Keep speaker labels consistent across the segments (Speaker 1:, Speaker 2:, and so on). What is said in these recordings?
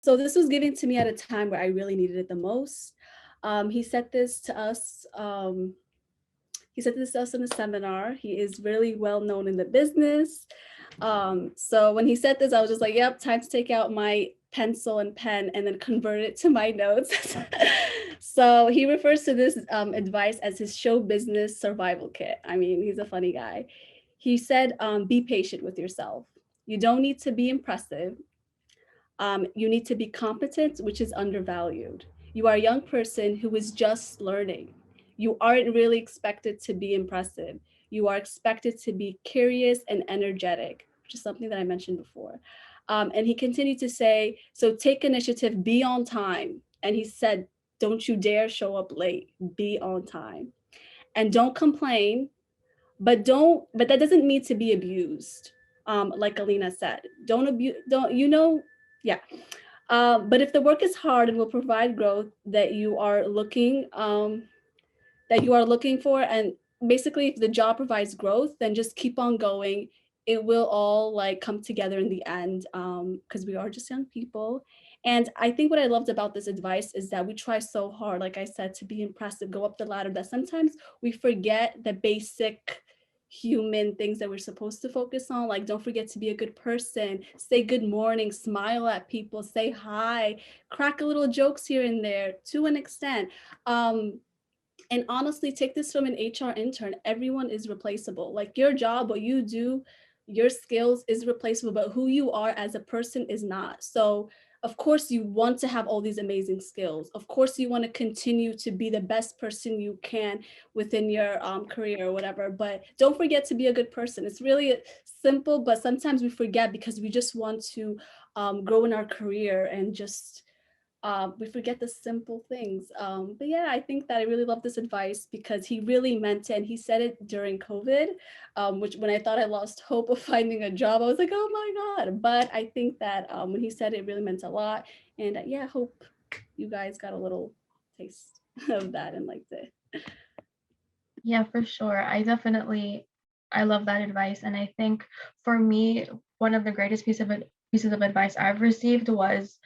Speaker 1: So this was given to me at a time where I really needed it the most. He said this to us. He said this to us in a seminar. He is really well known in the business. So when he said this, I was just like, yep, time to take out my pencil and pen and then convert it to my notes. So he refers to this advice as his show business survival kit. I mean, he's a funny guy. He said, be patient with yourself. You don't need to be impressive. You need to be competent, which is undervalued. You are a young person who is just learning. You aren't really expected to be impressive. You are expected to be curious and energetic, which is something that I mentioned before. And he continued to say, so take initiative, be on time. And he said, don't you dare show up late, be on time. And don't complain, but that doesn't mean to be abused. Like Alina said, don't abuse, don't, yeah. But if the work is hard and will provide growth that you are looking for, and basically if the job provides growth, then just keep on going. It will all like come together in the end, because we are just young people. And I think what I loved about this advice is that we try so hard, like I said, to be impressive, go up the ladder, that sometimes we forget the basic human things that we're supposed to focus on. Like, don't forget to be a good person, say good morning, smile at people, say hi, crack a little jokes here and there to an extent. And honestly, take this from an HR intern. Everyone is replaceable. Like, your job, what you do, your skills is replaceable, but who you are as a person is not. So of course you want to have all these amazing skills. Of course you want to continue to be the best person you can within your career or whatever, but don't forget to be a good person. It's really simple, but sometimes we forget because we just want to grow in our career and just we forget the simple things. But yeah, I think that I really love this advice because he really meant it. And he said it during COVID, which when I thought I lost hope of finding a job, I was like, oh my God. But I think that when he said it, really meant a lot. And yeah, I hope you guys got a little taste of that and liked it.
Speaker 2: Yeah, for sure. I love that advice. And I think for me, one of the greatest pieces of advice I've received was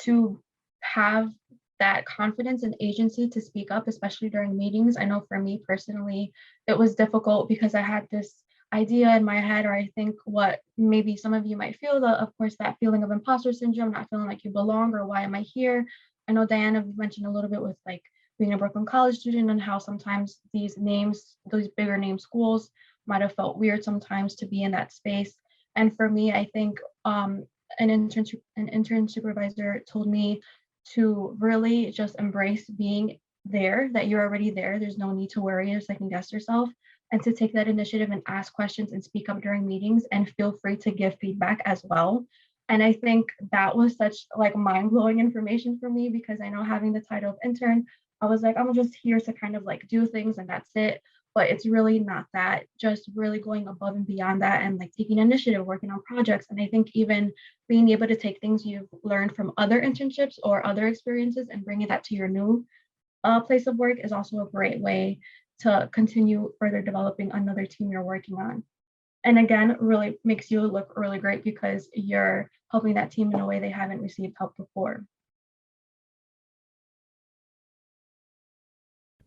Speaker 2: to have that confidence and agency to speak up, especially during meetings. I know for me personally, it was difficult because I had this idea in my head, or I think what maybe some of you might feel, of course, that feeling of imposter syndrome, not feeling like you belong, or why am I here? I know Diana mentioned a little bit with like being a Brooklyn College student and how sometimes these names, those bigger name schools might have felt weird sometimes to be in that space. And for me, I think an intern supervisor told me to really just embrace being there, that you're already there. There's no need to worry or second guess yourself, and to take that initiative and ask questions and speak up during meetings and feel free to give feedback as well. And I think that was such like mind-blowing information for me because I know having the title of intern, I was like, I'm just here to kind of like do things and that's it. But it's really not that, just really going above and beyond that and like taking initiative, working on projects. And I think even being able to take things you've learned from other internships or other experiences and bringing that to your new place of work is also a great way to continue further developing another team you're working on. And again, really makes you look really great because you're helping that team in a way they haven't received help before.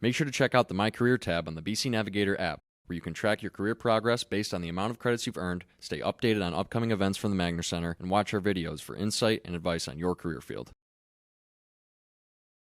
Speaker 3: Make sure to check out the My Career tab on the BC Navigator app, where you can track your career progress based on the amount of credits you've earned, stay updated on upcoming events from the Magner Center, and watch our videos for insight and advice on your career field.